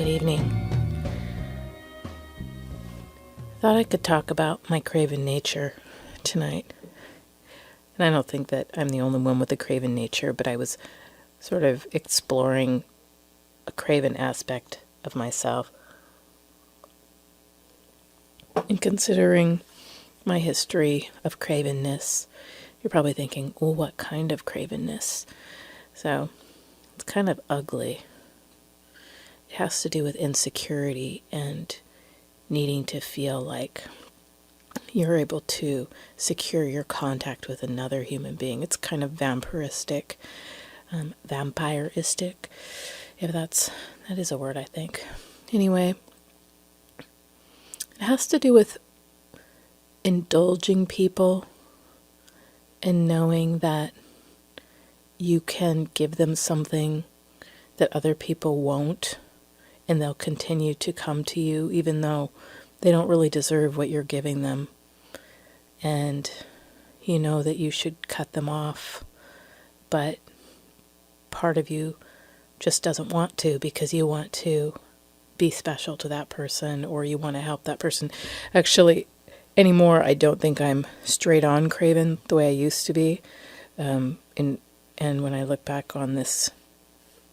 Good evening. Thought I could talk about my craven nature tonight. And I don't think that I'm the only one with a craven nature, but I was sort of exploring a craven aspect of myself and considering my history of cravenness. You're probably thinking, well, what kind of cravenness? So it's kind of ugly. It has to do with insecurity and needing to feel like you're able to secure your contact with another human being. It's kind of vampiristic, if that is a word, I think. Anyway, it has to do with indulging people and knowing that you can give them something that other people won't, and they'll continue to come to you even though they don't really deserve what you're giving them. And you know that you should cut them off, but part of you just doesn't want to because you want to be special to that person or you want to help that person. Actually, anymore, I don't think I'm straight on craven the way I used to be. And when I look back on this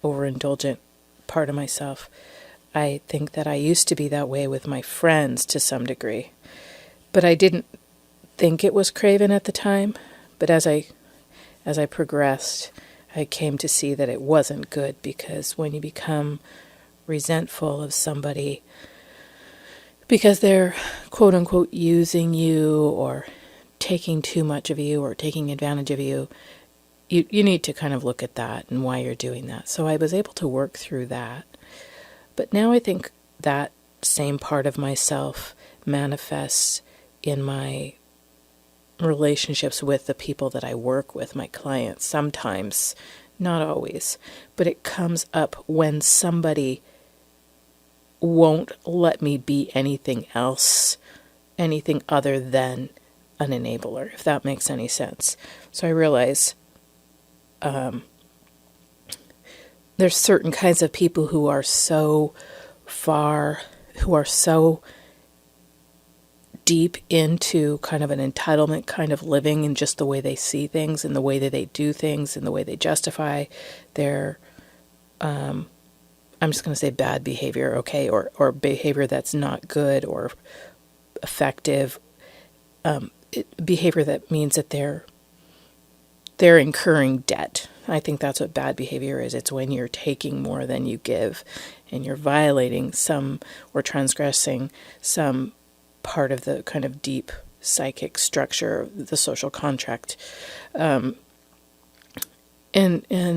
overindulgent part of myself, I think that I used to be that way with my friends to some degree. But I didn't think it was craven at the time. But as I progressed, I came to see that it wasn't good, because when you become resentful of somebody because they're quote unquote using you or taking too much of you or taking advantage of you, you need to kind of look at that and why you're doing that. So I was able to work through that. But now I think that same part of myself manifests in my relationships with the people that I work with, my clients. Sometimes, not always, but it comes up when somebody won't let me be anything else, anything other than an enabler, if that makes any sense. So I realize there's certain kinds of people who are so deep into kind of an entitlement kind of living and just the way they see things and the way that they do things and the way they justify their, I'm just going to say bad behavior, okay, or behavior that's not good or effective, behavior that means that they're incurring debt. I think that's what bad behavior is. It's when you're taking more than you give and you're violating some or transgressing some part of the kind of deep psychic structure of the social contract. And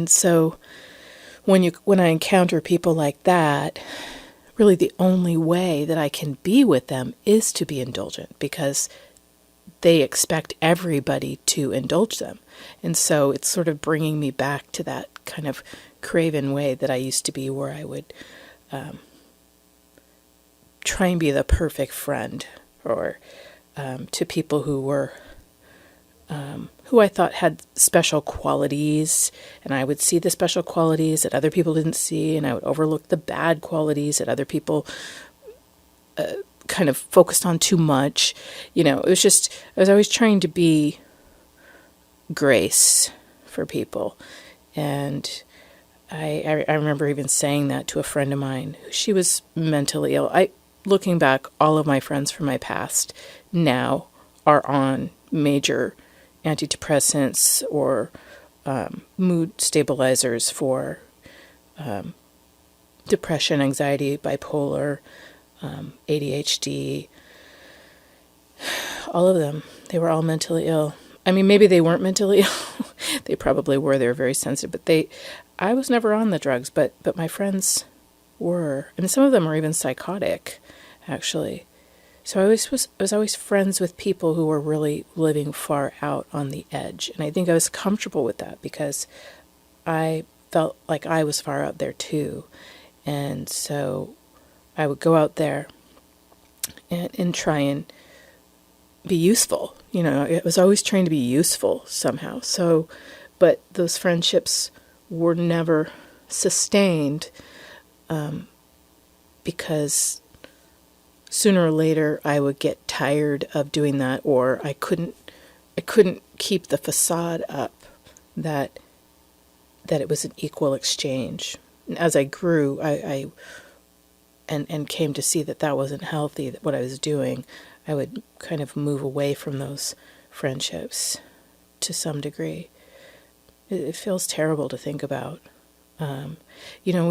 so when I encounter people like that, really the only way that I can be with them is to be indulgent, because they expect everybody to indulge them. And so it's sort of bringing me back to that kind of craven way that I used to be, where I would try and be the perfect friend, or to people who were, who I thought had special qualities, and I would see the special qualities that other people didn't see, and I would overlook the bad qualities that other people kind of focused on too much. You know, it was just, I was always trying to be grace for people. And I remember even saying that to a friend of mine. She was mentally ill. Looking back, all of my friends from my past now are on major antidepressants or mood stabilizers for depression, anxiety, bipolar, ADHD, all of them. They were all mentally ill. I mean, maybe they weren't mentally ill. They probably were. They were very sensitive. But I was never on the drugs, but my friends were. And some of them were even psychotic, actually. So I was always friends with people who were really living far out on the edge. And I think I was comfortable with that because I felt like I was far out there too. And so I would go out there and try and be useful. You know, I was always trying to be useful somehow. So, but those friendships were never sustained because sooner or later I would get tired of doing that, or I couldn't keep the facade up that it was an equal exchange. And as I grew, I came to see that wasn't healthy, that what I was doing, I would kind of move away from those friendships to some degree. It feels terrible to think about. When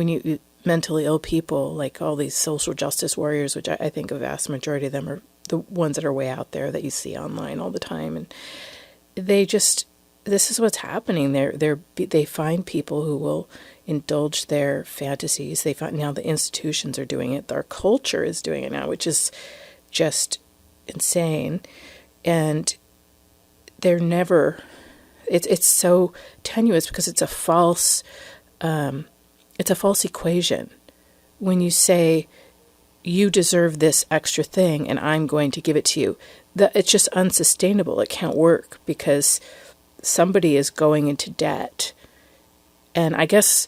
you mentally ill people, like all these social justice warriors, which I think a vast majority of them are the ones that are way out there that you see online all the time, and this is what's happening. They find people who will indulge their fantasies. They find now the institutions are doing it. Our culture is doing it now, which is just insane. And they're never. It's so tenuous because it's a false equation. When you say you deserve this extra thing and I'm going to give it to you, that it's just unsustainable. It can't work because somebody is going into debt. And I guess,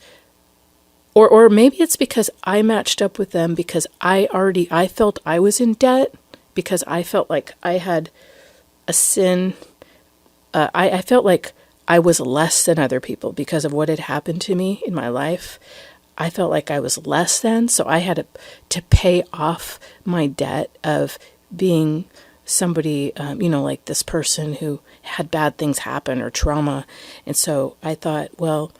or maybe it's because I matched up with them because I felt I was in debt because I felt like I had a sin. I felt like I was less than other people because of what had happened to me in my life. I felt like I was less than, so I had to pay off my debt of being somebody, like this person who had bad things happen or trauma. And so I thought, well,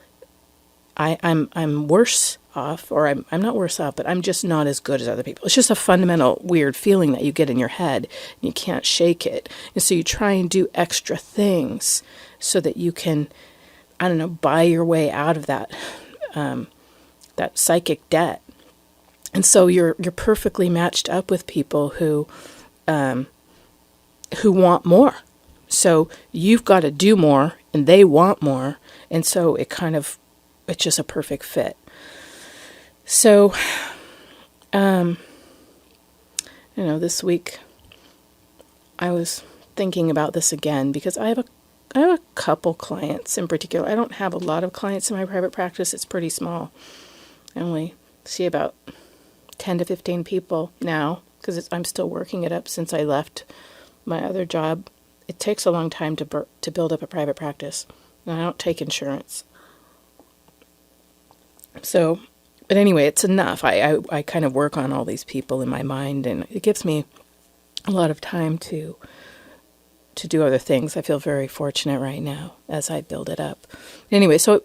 I'm worse off, or I'm not worse off, but I'm just not as good as other people. It's just a fundamental weird feeling that you get in your head and you can't shake it. And so you try and do extra things so that you can, buy your way out of that psychic debt. And so you're perfectly matched up with people who want more. So you've got to do more and they want more. And so it's just a perfect fit. So, this week I was thinking about this again because I have a couple clients in particular. I don't have a lot of clients in my private practice. It's pretty small. I only see about 10 to 15 people now because I'm still working it up since I left my other job. It takes a long time to build up a private practice, and I don't take insurance. So, but anyway, it's enough. I kind of work on all these people in my mind, and it gives me a lot of time to do other things. I feel very fortunate right now as I build it up. Anyway, so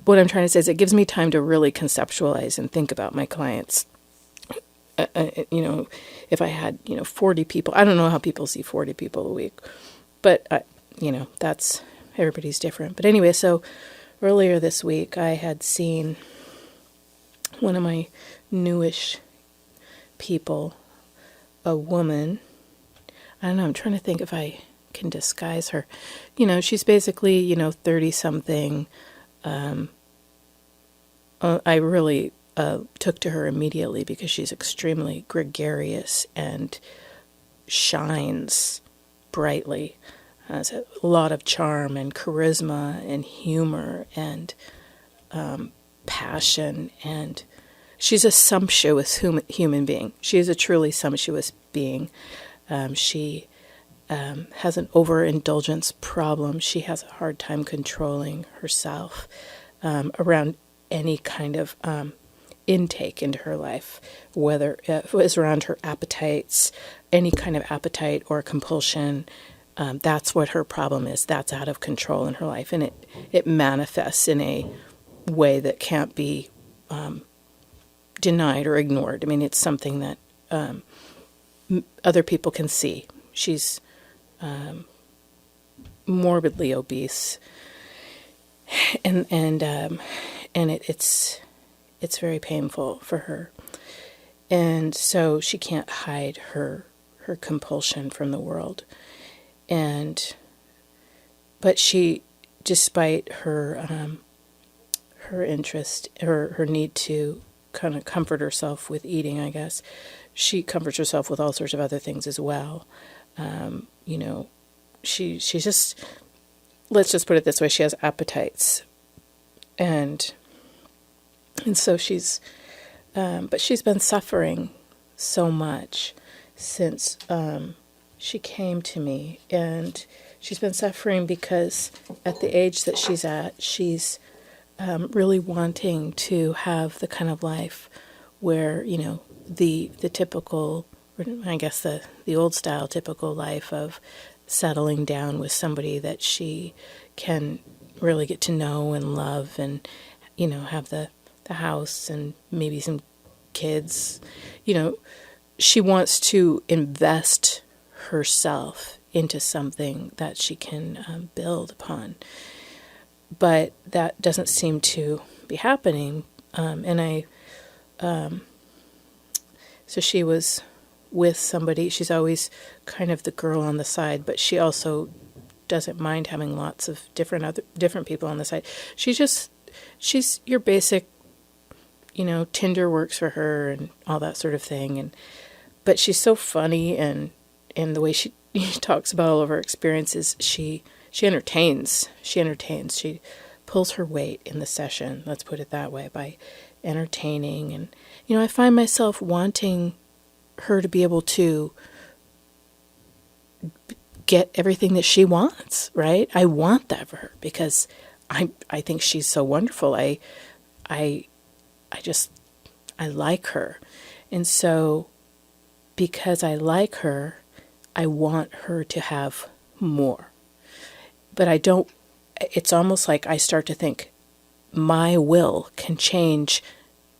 what I'm trying to say is it gives me time to really conceptualize and think about my clients. If I had, 40 people, I don't know how people see 40 people a week, but, that's, everybody's different. But anyway, so earlier this week, I had seen one of my newish people, a woman. I don't know, I'm trying to think if I can disguise her. She's basically, 30-something. I really took to her immediately because she's extremely gregarious and shines brightly. Has a lot of charm and charisma and humor and passion, and she's a sumptuous human being. She is a truly sumptuous being. She has an overindulgence problem. She has a hard time controlling herself around any kind of intake into her life, whether it was around her appetites, any kind of appetite or compulsion. That's what her problem is. That's out of control in her life. And it manifests in a way that can't be denied or ignored. I mean, it's something that other people can see. She's morbidly obese, and it's very painful for her. And so she can't hide her compulsion from the world. But she, despite her interest, her need to kind of comfort herself with eating, I guess, she comforts herself with all sorts of other things as well. She's just, let's just put it this way, she has appetites. And so she's But she's been suffering so much since she came to me. And she's been suffering because at the age that she's at, she's really wanting to have the kind of life where, the typical, or I guess the old style typical life of settling down with somebody that she can really get to know and love and, have the house and maybe some kids. She wants to invest herself into something that she can build upon. But that doesn't seem to be happening. So she was with somebody. She's always kind of the girl on the side, but she also doesn't mind having lots of different people on the side. She's your basic, Tinder works for her and all that sort of thing. But she's so funny, and the way she talks about all of her experiences, she entertains. She pulls her weight in the session, let's put it that way, by entertaining. And, I find myself wanting her to be able to get everything that she wants, right? I want that for her because I think she's so wonderful. I like her. And so because I like her, I want her to have more. But it's almost like I start to think my will can change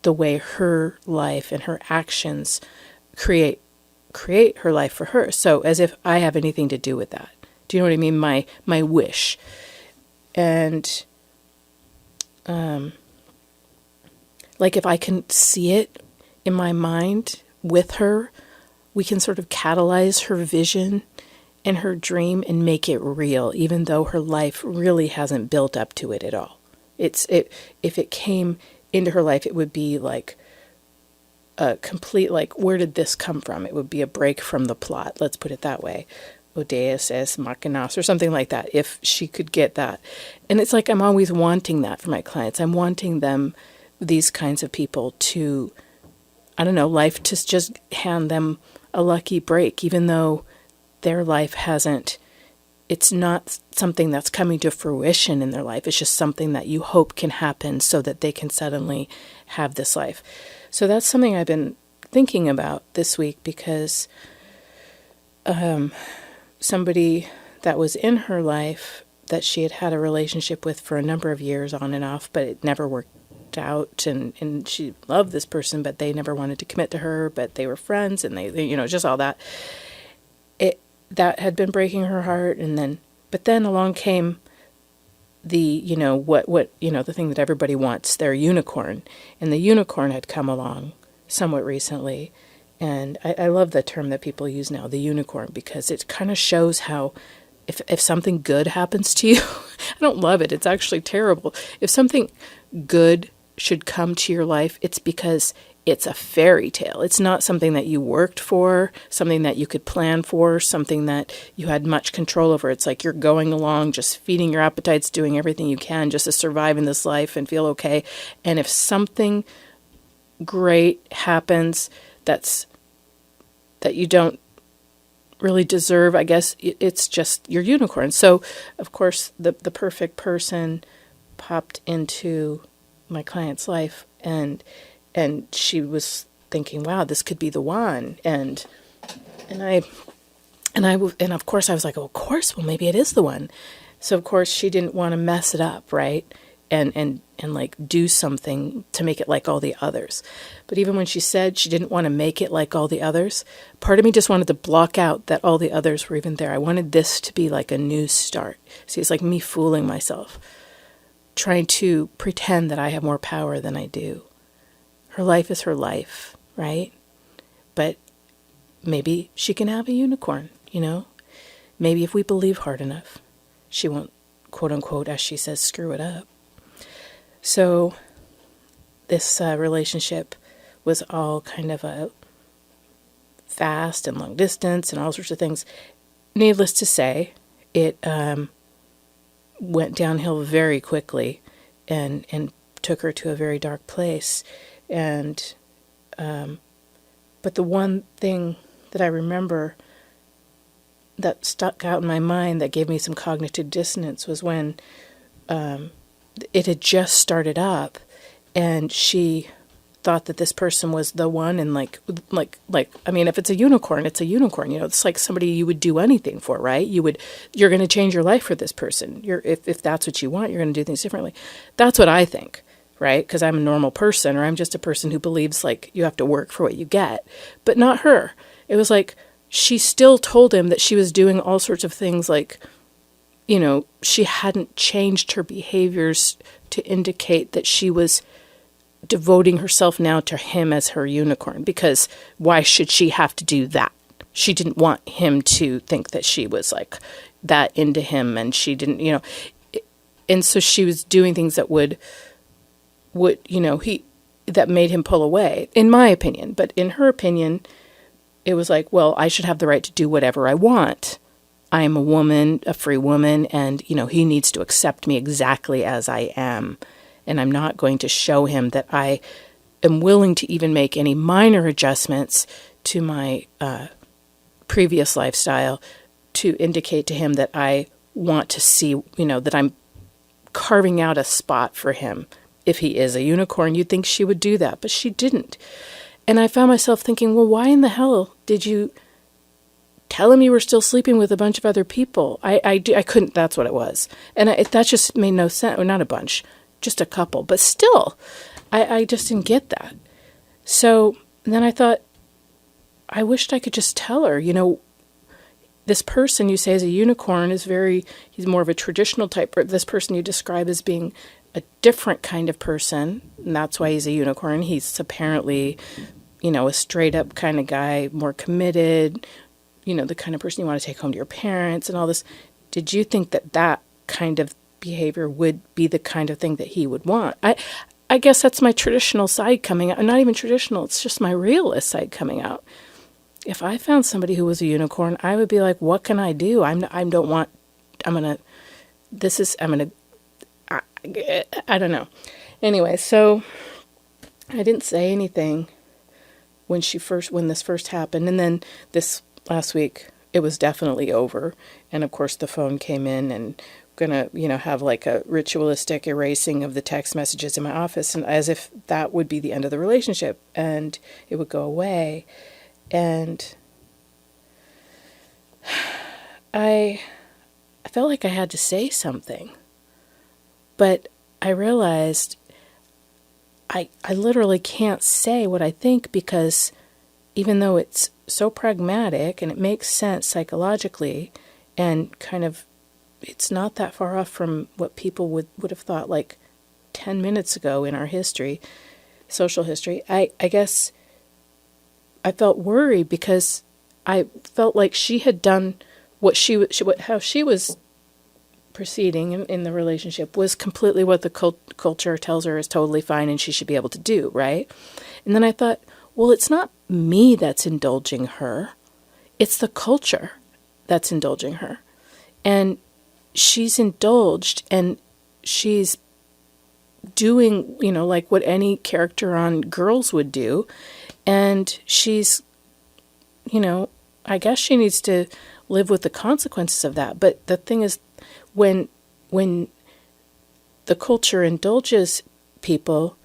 the way her life and her actions create her life for her. So as if I have anything to do with that. Do you know what I mean? My wish. And like if I can see it in my mind with her, we can sort of catalyze her vision and her dream and make it real, even though her life really hasn't built up to it at all. If it came into her life, it would be like a complete, like, where did this come from? It would be a break from the plot, let's put it that way. Deus es machinas or something like that, if she could get that. And it's like I'm always wanting that for my clients. I'm wanting them, these kinds of people, to, I don't know, life to just hand them a lucky break, even though their life it's not something that's coming to fruition in their life. It's just something that you hope can happen so that they can suddenly have this life. So that's something I've been thinking about this week because somebody that was in her life that she had a relationship with for a number of years on and off, but it never worked out, and she loved this person, but they never wanted to commit to her, but they were friends, and they just all that. That had been breaking her heart, but then along came the, the thing that everybody wants, their unicorn. And the unicorn had come along somewhat recently. And I love the term that people use now, the unicorn, because it kind of shows how if something good happens to you, I don't love it. It's actually terrible. If something good should come to your life, it's because it's a fairy tale. It's not something that you worked for, something that you could plan for, something that you had much control over. It's like you're going along, just feeding your appetites, doing everything you can just to survive in this life and feel okay. And if something great happens that you don't really deserve, I guess it's just your unicorn. So, of course, the perfect person popped into my client's life, and she was thinking, wow, this could be the one. And of course I was like, oh, of course, well, maybe it is the one. So of course she didn't want to mess it up, right? And like do something to make it like all the others. But even when she said she didn't want to make it like all the others, part of me just wanted to block out that all the others were even there. I wanted this to be like a new start. See, it's like me fooling myself, trying to pretend that I have more power than I do. Her life is her life, right? But maybe she can have a unicorn, Maybe if we believe hard enough, she won't, quote unquote, as she says, screw it up. So this relationship was all kind of a fast and long distance and all sorts of things. Needless to say, it went downhill very quickly and took her to a very dark place. And But the one thing that I remember that stuck out in my mind that gave me some cognitive dissonance was when it had just started up, and she thought that this person was the one, and like I mean, if it's a unicorn, it's a unicorn. It's like somebody you would do anything for, right? You're going to change your life for this person. If that's what you want, you're going to do things differently. That's what I think, right? Because I'm a normal person, or I'm just a person who believes like you have to work for what you get, but not her. It was like she still told him that she was doing all sorts of things, like, she hadn't changed her behaviors to indicate that she was devoting herself now to him as her unicorn, because why should she have to do that? She didn't want him to think that she was like that into him, and she didn't, and so she was doing things that would that made him pull away, in my opinion. But in her opinion, it was like, well, I should have the right to do whatever I want. I am a woman, a free woman, and, he needs to accept me exactly as I am. And I'm not going to show him that I am willing to even make any minor adjustments to my previous lifestyle to indicate to him that I want to see, that I'm carving out a spot for him. If he is a unicorn, you'd think she would do that, but she didn't. And I found myself thinking, well, why in the hell did you tell him you were still sleeping with a bunch of other people? I couldn't, that's what it was. And that just made no sense. Or not a bunch, just a couple. But still, I just didn't get that. So then I thought, I wished I could just tell her, this person you say is a unicorn he's more of a traditional type. This person you describe as being a different kind of person, and that's why he's a unicorn. He's apparently, a straight up kind of guy, more committed, the kind of person you want to take home to your parents and all this. Did you think that kind of behavior would be the kind of thing that he would want? I guess that's my traditional side coming out. Not even traditional, it's just my realist side coming out. If I found somebody who was a unicorn, I would be like, what can I do? I don't know. Anyway, so I didn't say anything when this first happened. And then this last week, it was definitely over. And of course the phone came in, and gonna, have like a ritualistic erasing of the text messages in my office, and as if that would be the end of the relationship and it would go away. And I felt like I had to say something. But I realized I literally can't say what I think, because even though it's so pragmatic and it makes sense psychologically, and kind of it's not that far off from what people would have thought like 10 minutes ago in our history, social history, I guess I felt worried, because I felt like she had done how she was proceeding in the relationship was completely what the culture tells her is totally fine and she should be able to do, right? And then I thought, well, it's not me that's indulging her. It's the culture that's indulging her. And she's indulged, and she's doing, like what any character on Girls would do. And she's, I guess she needs to live with the consequences of that. But the thing is, when the culture indulges people,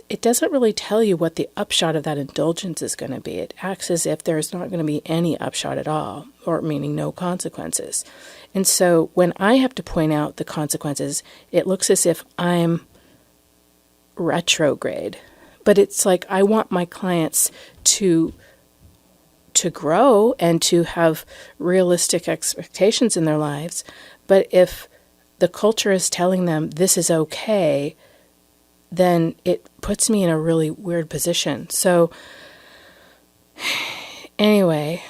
it doesn't really tell you what the upshot of that indulgence is going to be. It acts as if there's not going to be any upshot at all, or meaning no consequences. And so when I have to point out the consequences, it looks as if I'm retrograde. But it's like I want my clients to grow and to have realistic expectations in their lives. But if the culture is telling them this is okay, then it puts me in a really weird position. So anyway,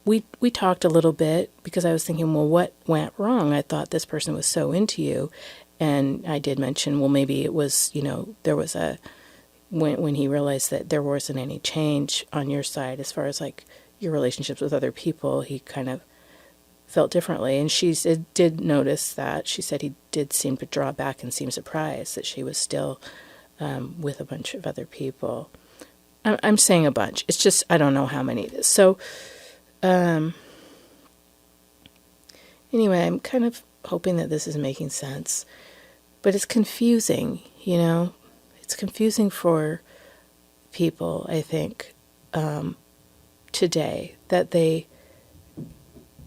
we talked a little bit, because I was thinking, well, what went wrong? I thought this person was so into you. And I did mention, well, maybe it was, there was when he realized that there wasn't any change on your side as far as like your relationships with other people, he kind of felt differently. And she did notice that. She said he did seem to draw back and seem surprised that she was still with a bunch of other people. I'm saying a bunch. It's just, I don't know how many it is. So, anyway, I'm kind of hoping that this is making sense. But it's confusing, It's confusing for people, I think, today, that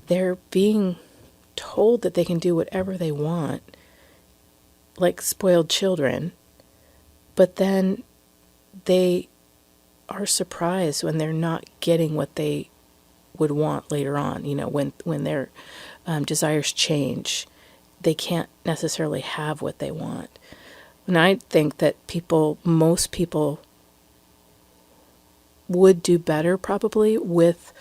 they're being told that they can do whatever they want, like spoiled children, but then they are surprised when they're not getting what they would want later on, when their desires change. They can't necessarily have what they want. And I think that most people would do better probably with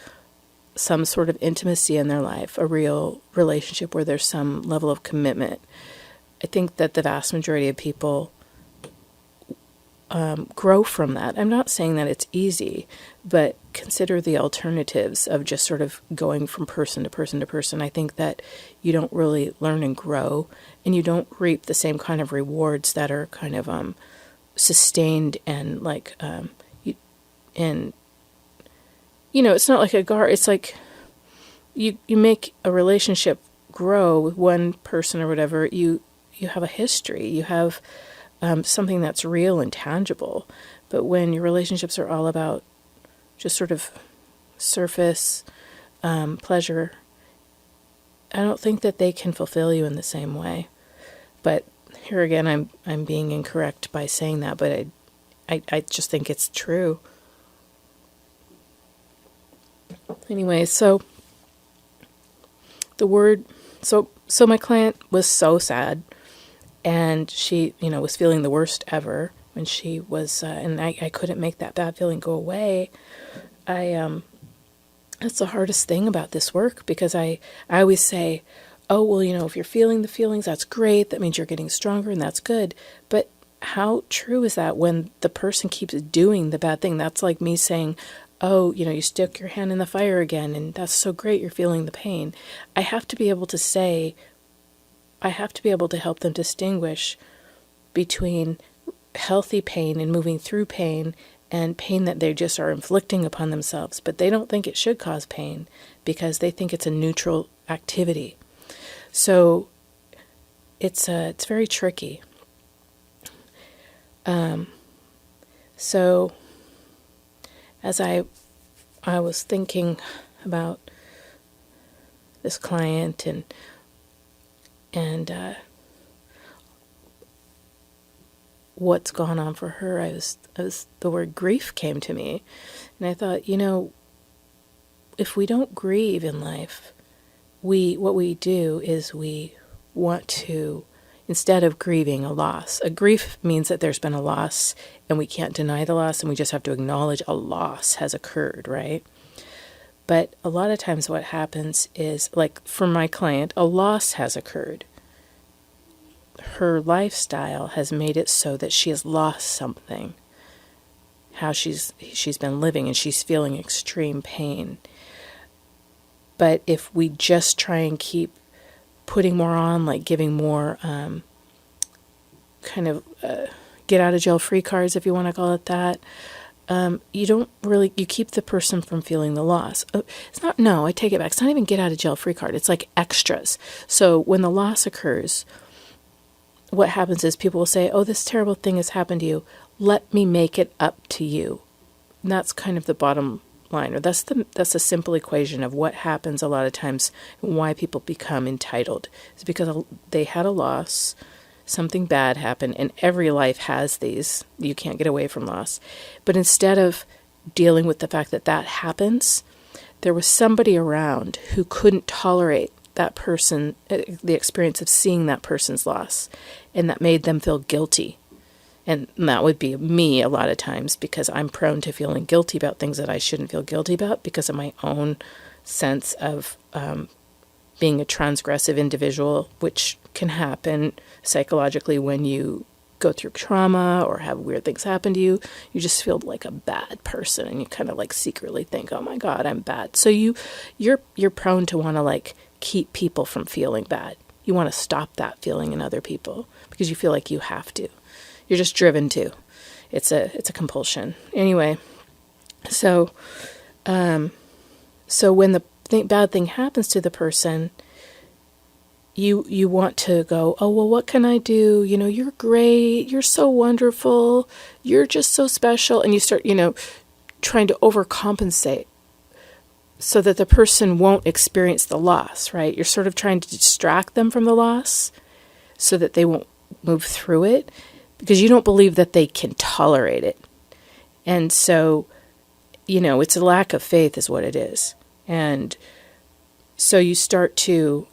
some sort of intimacy in their life, a real relationship where there's some level of commitment. I think that the vast majority of people grow from that. I'm not saying that it's easy, but consider the alternatives of just sort of going from person to person to person. I think that you don't really learn and grow, and you don't reap the same kind of rewards that are kind of sustained and like it's not like it's like you make a relationship grow with one person or whatever. You have a history. You have something that's real and tangible. But when your relationships are all about just sort of surface pleasure, I don't think that they can fulfill you in the same way. But here again, I'm being incorrect by saying that, but I just think it's true. Anyway, so my client was so sad, and she, was feeling the worst ever when she was, and I couldn't make that bad feeling go away. That's the hardest thing about this work, because I always say, oh, well, if you're feeling the feelings, that's great. That means you're getting stronger, and that's good. But how true is that when the person keeps doing the bad thing? That's like me saying, oh, you stick your hand in the fire again, and that's so great, you're feeling the pain. I have to be able to help them distinguish between healthy pain and moving through pain and pain that they just are inflicting upon themselves. But they don't think it should cause pain because they think it's a neutral activity. So it's very tricky. So as I was thinking about this client and what's gone on for her, the word grief came to me, and I thought, if we don't grieve in life, what we do is we want to, instead of grieving a loss, a grief means that there's been a loss and we can't deny the loss, and we just have to acknowledge a loss has occurred, right? But a lot of times what happens is, like for my client, a loss has occurred. Her lifestyle has made it so that she has lost something. How she's been living, and she's feeling extreme pain. But if we just try and keep putting more on, like giving more get out of jail free cards, if you want to call it that, you keep the person from feeling the loss. I take it back. It's not even get out of jail free card. It's like extras. So when the loss occurs, what happens is people will say, oh, this terrible thing has happened to you. Let me make it up to you. And that's kind of the bottom line, or that's a simple equation of what happens a lot of times and why people become entitled. It's because they had a loss, something bad happened, and every life has these. You can't get away from loss. But instead of dealing with the fact that happens, there was somebody around who couldn't tolerate that person, the experience of seeing that person's loss, and that made them feel guilty. And that would be me a lot of times, because I'm prone to feeling guilty about things that I shouldn't feel guilty about because of my own sense of being a transgressive individual, which can happen psychologically when you go through trauma or have weird things happen to you. You just feel like a bad person, and you kind of like secretly think, oh my God, I'm bad. So you're prone to want to like keep people from feeling bad. You want to stop that feeling in other people because you feel like you have to. You're just driven to. It's a compulsion. Anyway, So, so when the bad thing happens to the person, you want to go, oh, well, what can I do? You're great. You're so wonderful. You're just so special. And you start, trying to overcompensate so that the person won't experience the loss, right? You're sort of trying to distract them from the loss so that they won't move through it, because you don't believe that they can tolerate it. And so, it's a lack of faith is what it is. And so you start to,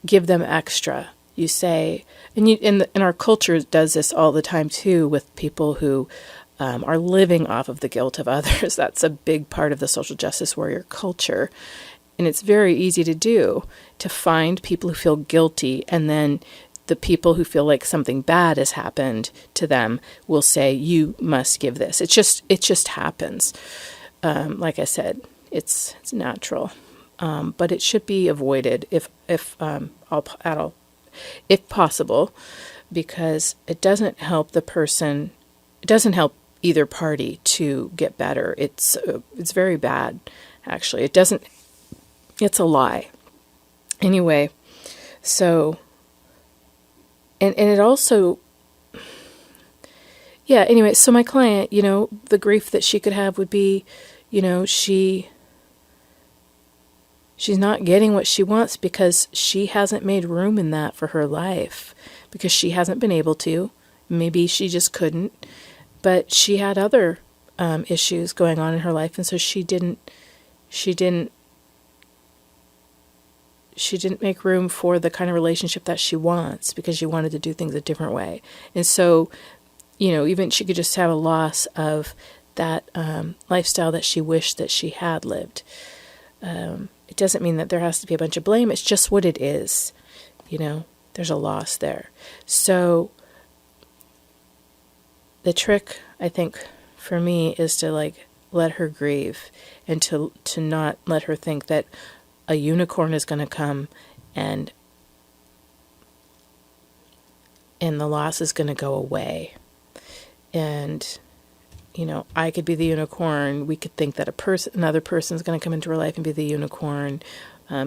give them extra. You say, and our culture does this all the time too, with people who are living off of the guilt of others. That's a big part of the social justice warrior culture. And it's very easy to do, to find people who feel guilty, and then the people who feel like something bad has happened to them will say, you must give this. It just happens. Like I said, it's natural. But it should be avoided if possible, because it doesn't help the person. It doesn't help either party to get better. It's very bad, actually. It doesn't. It's a lie. Anyway, so and it also. Yeah. Anyway, so my client, the grief that she could have would be, she's not getting what she wants because she hasn't made room in that for her life, because she hasn't been able to. Maybe she just couldn't, but she had other issues going on in her life, and so she didn't make room for the kind of relationship that she wants, because she wanted to do things a different way. And so, even she could just have a loss of that lifestyle that she wished that she had lived. It doesn't mean that there has to be a bunch of blame. It's just what it is. There's a loss there. So the trick, I think, for me is to let her grieve, and to not let her think that a unicorn is going to come and the loss is going to go away. And I could be the unicorn. We could think that another person is going to come into her life and be the unicorn.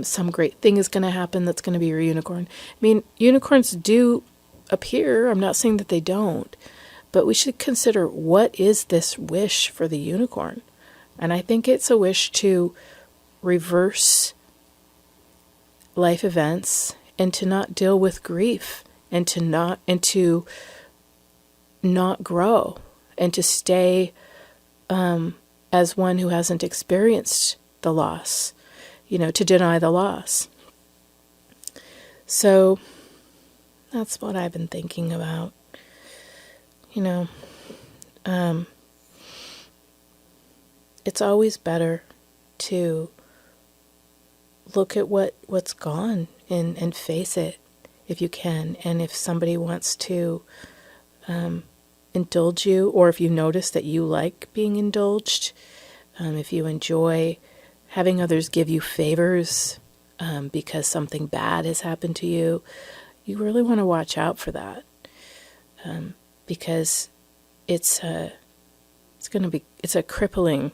Some great thing is going to happen that's going to be your unicorn. I mean, unicorns do appear. I'm not saying that they don't, but we should consider, what is this wish for the unicorn? And I think it's a wish to reverse life events, and to not deal with grief, and to not grow, and to stay as one who hasn't experienced the loss, to deny the loss. So that's what I've been thinking about. It's always better to look at what's gone and face it if you can. And if somebody wants to indulge you, or if you notice that you like being indulged, if you enjoy having others give you favors because something bad has happened to you, you really want to watch out for that, because it's a crippling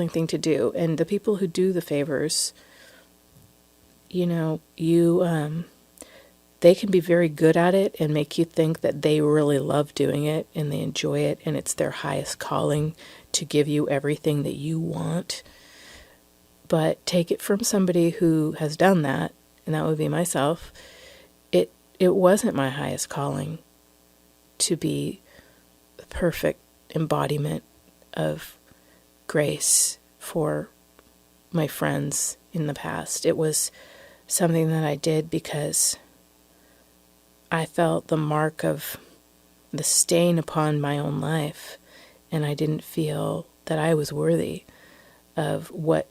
thing to do. And the people who do the favors, they can be very good at it and make you think that they really love doing it and they enjoy it, and it's their highest calling to give you everything that you want. But take it from somebody who has done that, and that would be myself. It wasn't my highest calling to be the perfect embodiment of grace for my friends in the past. It was something that I did because I felt the mark of the stain upon my own life, and I didn't feel that I was worthy of what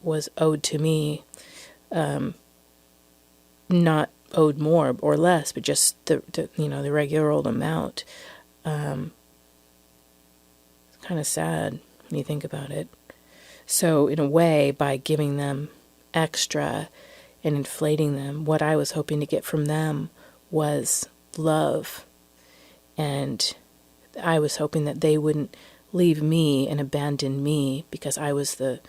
was owed to me, not owed more or less, but just the regular old amount. It's kind of sad when you think about it. So in a way, by giving them extra and inflating them, what I was hoping to get from them was love and I was hoping that they wouldn't leave me and abandon me because I was the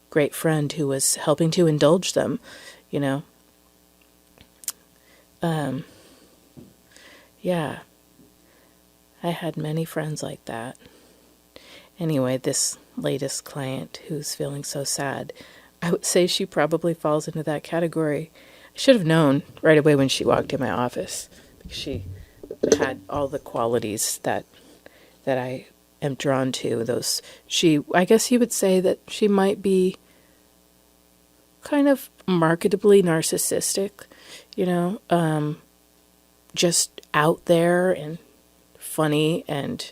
great friend who was helping to indulge them, you know. Yeah, I had many friends like that. Anyway, this latest client who's feeling so sad, I would say she probably falls into that category. I should have known right away when she walked in my office, because she had all the qualities that I am drawn to. I guess you would say that she might be kind of marketably narcissistic, you know, just out there and funny. And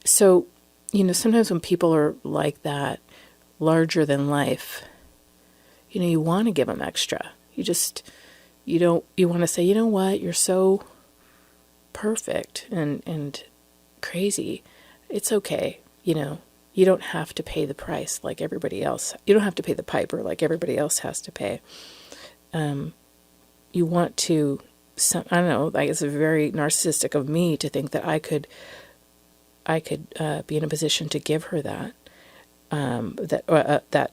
so, you know, sometimes when people are like that, larger than life, you know, you want to give them extra. You want to say, you know what, you're so perfect and crazy. It's okay, you know. You don't have to pay the price like everybody else. You don't have to pay the piper like everybody else has to pay. You want to, I don't know, like it's very narcissistic of me to think that I could be in a position to give her that, to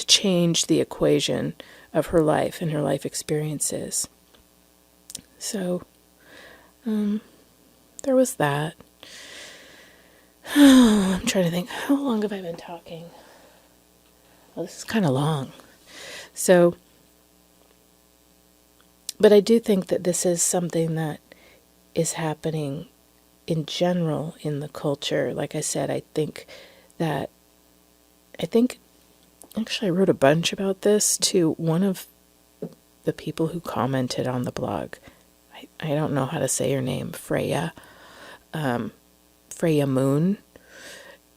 change the equation of her life and her life experiences. So, there was that. I'm trying to think, how long have I been talking? Well, this is kind of long. So, but I do think that this is something that is happening in general in the culture. Like I said, I think actually I wrote a bunch about this to one of the people who commented on the blog. I don't know how to say your name, Freya Moon.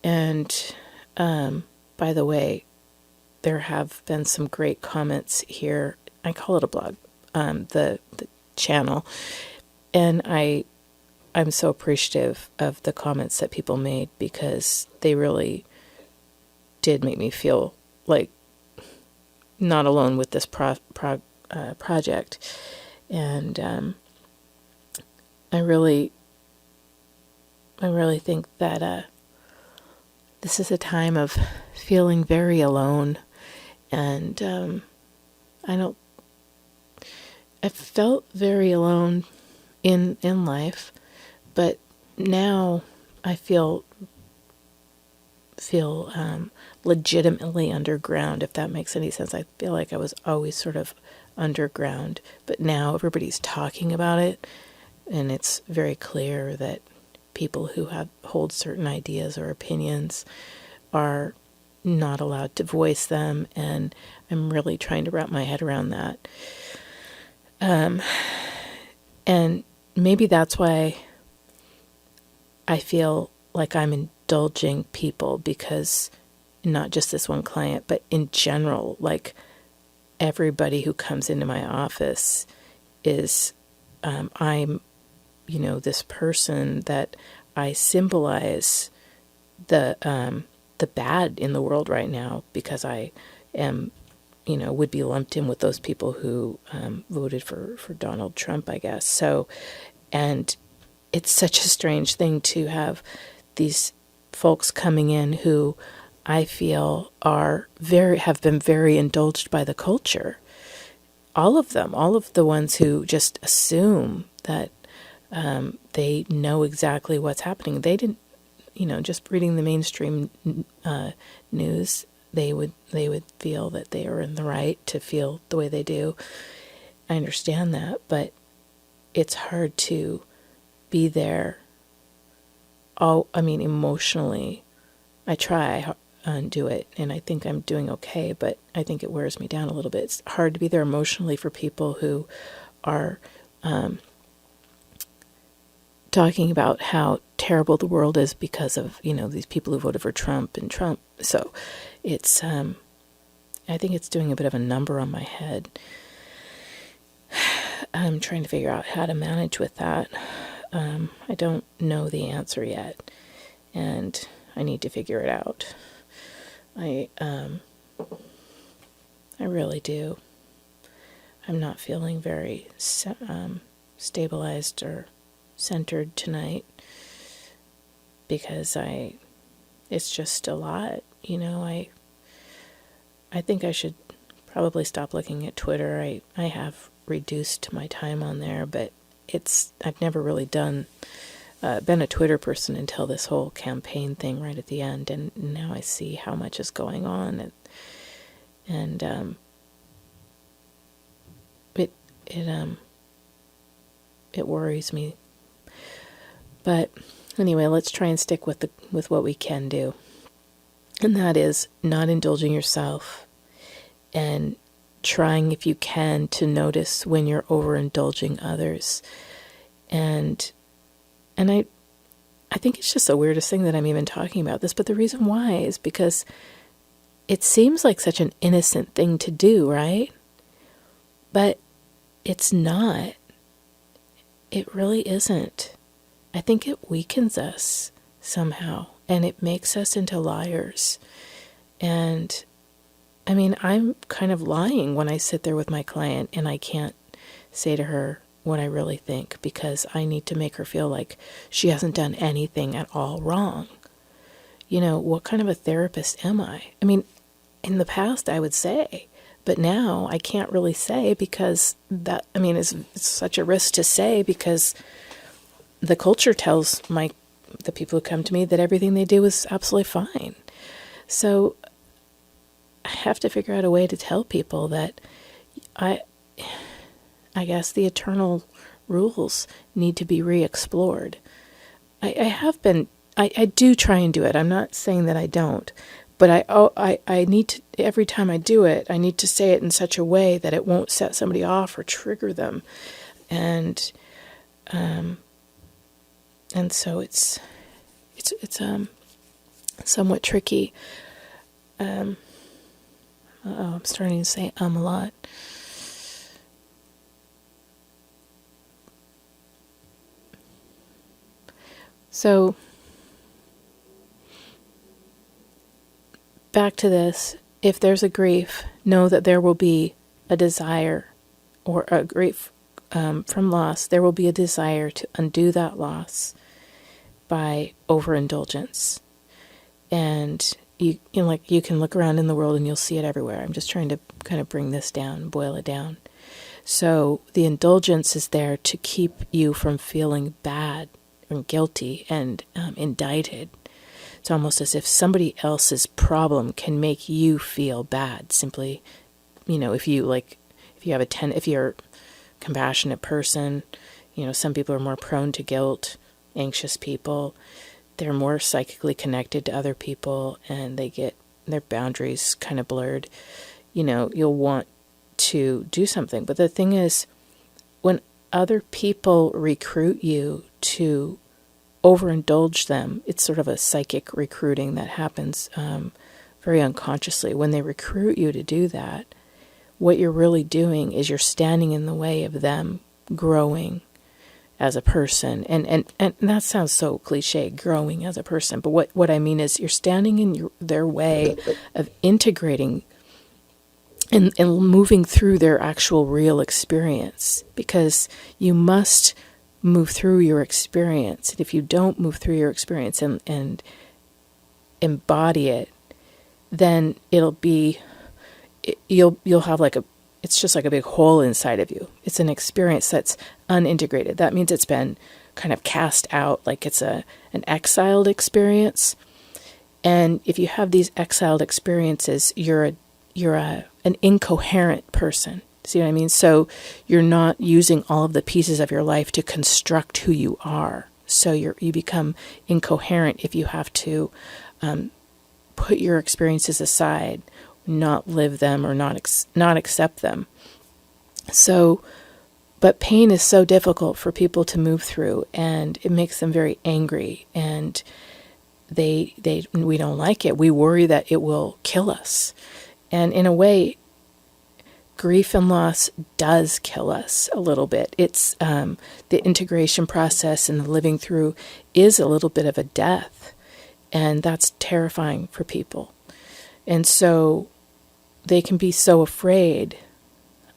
And by the way, there have been some great comments here. I call it a blog, the channel. And I'm so appreciative of the comments that people made, because they really did make me feel like not alone with this project. And I really think that this is a time of feeling very alone, and I felt very alone in life, but now I feel legitimately underground, if that makes any sense. I feel like I was always sort of underground, but now everybody's talking about it, and it's very clear that people who hold certain ideas or opinions are not allowed to voice them, and I'm really trying to wrap my head around that. And maybe that's why I feel like I'm indulging people, because not just this one client, but in general, like everybody who comes into my office is, I'm, you know, this person that I symbolize the bad in the world right now, because I am, you know, would be lumped in with those people who voted for Donald Trump, I guess. So, and it's such a strange thing to have these folks coming in who I feel have been very indulged by the culture. All of them, all of the ones who just assume that they know exactly what's happening. They didn't, you know, just reading the mainstream news, they would feel that they are in the right to feel the way they do. I understand that, but it's hard to be there. Emotionally, I try and do it, and I think I'm doing okay, but I think it wears me down a little bit. It's hard to be there emotionally for people who are talking about how terrible the world is because of, you know, these people who voted for Trump and Trump. So it's, I think it's doing a bit of a number on my head. I'm trying to figure out how to manage with that. I don't know the answer yet, and I need to figure it out. I really do. I'm not feeling very stabilized or centered tonight. because it's just a lot, I think I should probably stop looking at Twitter. I have reduced my time on there, but I've never really been a Twitter person until this whole campaign thing right at the end, and now I see how much is going on, and it worries me. But anyway, let's try and stick with what we can do. And that is not indulging yourself and trying, if you can, to notice when you're overindulging others. And I think it's just the weirdest thing that I'm even talking about this, but the reason why is because it seems like such an innocent thing to do, right? But it's not. It really isn't. I think it weakens us somehow, and it makes us into liars. And I mean, I'm kind of lying when I sit there with my client and I can't say to her what I really think, because I need to make her feel like she hasn't done anything at all wrong. What kind of a therapist am I? I mean, in the past I would say, but now I can't really say, because it's such a risk to say, because the culture tells the people who come to me that everything they do is absolutely fine. So I have to figure out a way to tell people that I guess the eternal rules need to be re-explored. I do try and do it. I'm not saying that I don't, but I need to, every time I do it, I need to say it in such a way that it won't set somebody off or trigger them. And so it's somewhat tricky. I'm starting to say a lot. So back to this. If there's a grief, know that there will be a desire, or a grief from loss. There will be a desire to undo that loss by overindulgence. And you can look around in the world and you'll see it everywhere. I'm just trying to kind of bring this down, boil it down. So the indulgence is there to keep you from feeling bad and guilty and indicted. It's almost as if somebody else's problem can make you feel bad. Simply, if you're a compassionate person, some people are more prone to guilt. Anxious people, they're more psychically connected to other people, and they get their boundaries kind of blurred. You'll want to do something. But the thing is, when other people recruit you to overindulge them, it's sort of a psychic recruiting that happens very unconsciously. When they recruit you to do that, what you're really doing is you're standing in the way of them growing as a person. And that sounds so cliche, growing as a person. But what I mean is you're standing in their way of integrating and moving through their actual real experience, because you must move through your experience. And if you don't move through your experience and embody it, then you'll have it's just like a big hole inside of you. It's an experience that's unintegrated. That means it's been kind of cast out, like it's an exiled experience. And if you have these exiled experiences, you're an incoherent person. See what I mean? So you're not using all of the pieces of your life to construct who you are. So you become incoherent if you have to put your experiences aside, not live them, or not accept them. So, but pain is so difficult for people to move through, and it makes them very angry, and we don't like it. We worry that it will kill us. And in a way, grief and loss does kill us a little bit. It's the integration process and the living through is a little bit of a death, and that's terrifying for people. And so they can be so afraid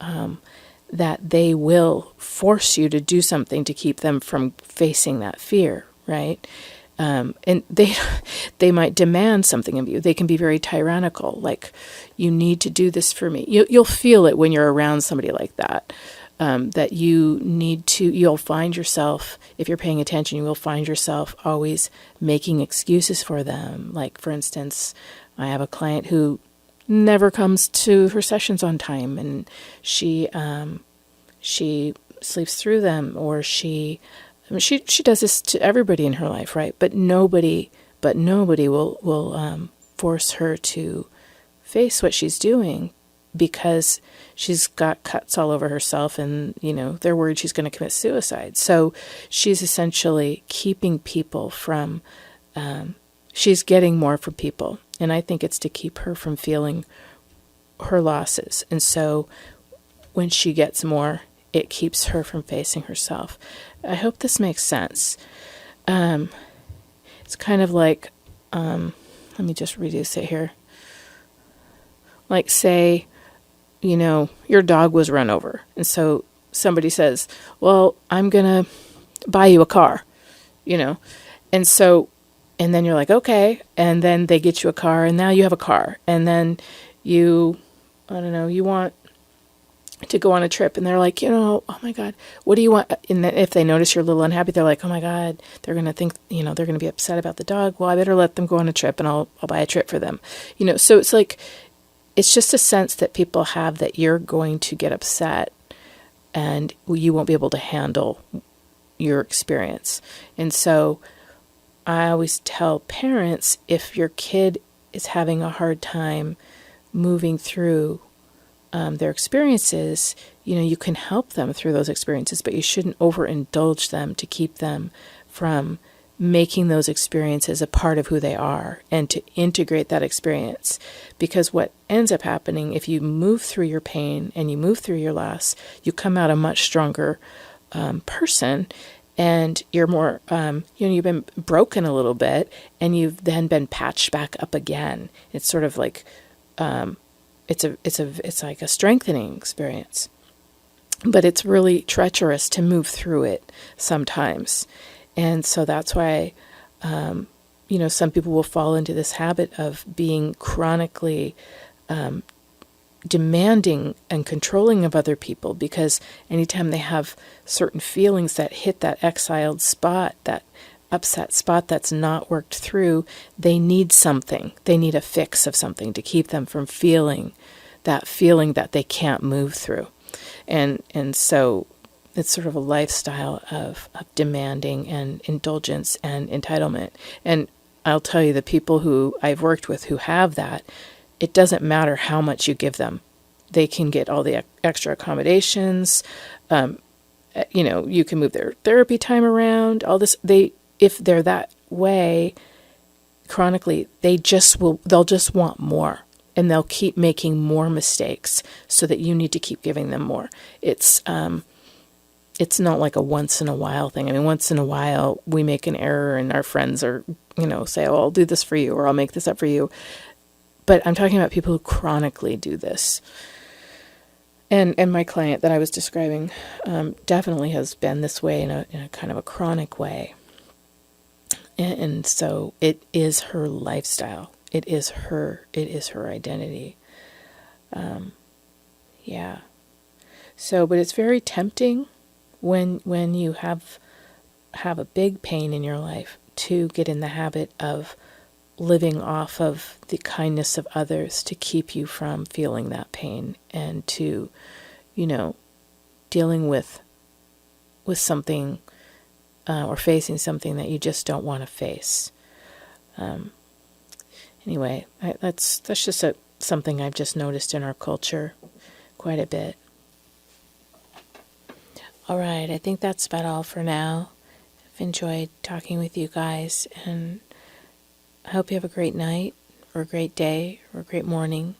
that they will force you to do something to keep them from facing that fear, right? And they might demand something of you. They can be very tyrannical, like, you need to do this for me. You'll feel it when you're around somebody like that, that you'll find yourself, if you're paying attention, you will find yourself always making excuses for them. Like, for instance, I have a client who never comes to her sessions on time, and she sleeps through them, or she does this to everybody in her life, right? But nobody will force her to face what she's doing, because she's got cuts all over herself, and they're worried she's going to commit suicide. So she's essentially keeping people from. She's getting more from people, and I think it's to keep her from feeling her losses. And so when she gets more, it keeps her from facing herself. I hope this makes sense. It's kind of like, let me just reduce it here. Like, say, your dog was run over, and so somebody says, well, I'm going to buy you a car, and then you're like, okay, and then they get you a car, and now you have a car, and then you want to go on a trip, and they're like, oh my God, what do you want? And then if they notice you're a little unhappy, they're like, oh my God, they're going to think, they're going to be upset about the dog. Well, I better let them go on a trip, and I'll buy a trip for them. So it's like, it's just a sense that people have that you're going to get upset and you won't be able to handle your experience. And so I always tell parents, if your kid is having a hard time moving through their experiences, you can help them through those experiences, but you shouldn't overindulge them to keep them from making those experiences a part of who they are, and to integrate that experience. Because what ends up happening, if you move through your pain and you move through your loss, you come out a much stronger person, and you're more, you've been broken a little bit, and you've then been patched back up again. It's sort of like, it's like a strengthening experience, but it's really treacherous to move through it sometimes. And so that's why, some people will fall into this habit of being chronically demanding and controlling of other people, because anytime they have certain feelings that hit that exiled spot, that upset spot that's not worked through, they need something. They need a fix of something to keep them from feeling that they can't move through. And so it's sort of a lifestyle of demanding and indulgence and entitlement. And I'll tell you, the people who I've worked with who have that, it doesn't matter how much you give them. They can get all the extra accommodations. You can move their therapy time around, all this. If they're that way chronically, they'll just want more. And they'll keep making more mistakes, so that you need to keep giving them more. It's not like a once in a while thing. I mean, once in a while we make an error and our friends are, say, oh, I'll do this for you, or I'll make this up for you. But I'm talking about people who chronically do this. And my client that I was describing definitely has been this way in a kind of a chronic way. And so it is her lifestyle. It is her identity. Yeah. So, but it's very tempting when you have a big pain in your life to get in the habit of living off of the kindness of others to keep you from feeling that pain, and to, dealing with something or facing something that you just don't want to face. Anyway, that's just something I've just noticed in our culture quite a bit. All right, I think that's about all for now. I've enjoyed talking with you guys, and I hope you have a great night, or a great day, or a great morning.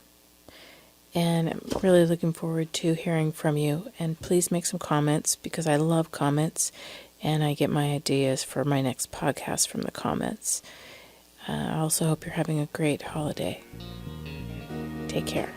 And I'm really looking forward to hearing from you. And please make some comments, because I love comments, and I get my ideas for my next podcast from the comments. I also hope you're having a great holiday. Take care.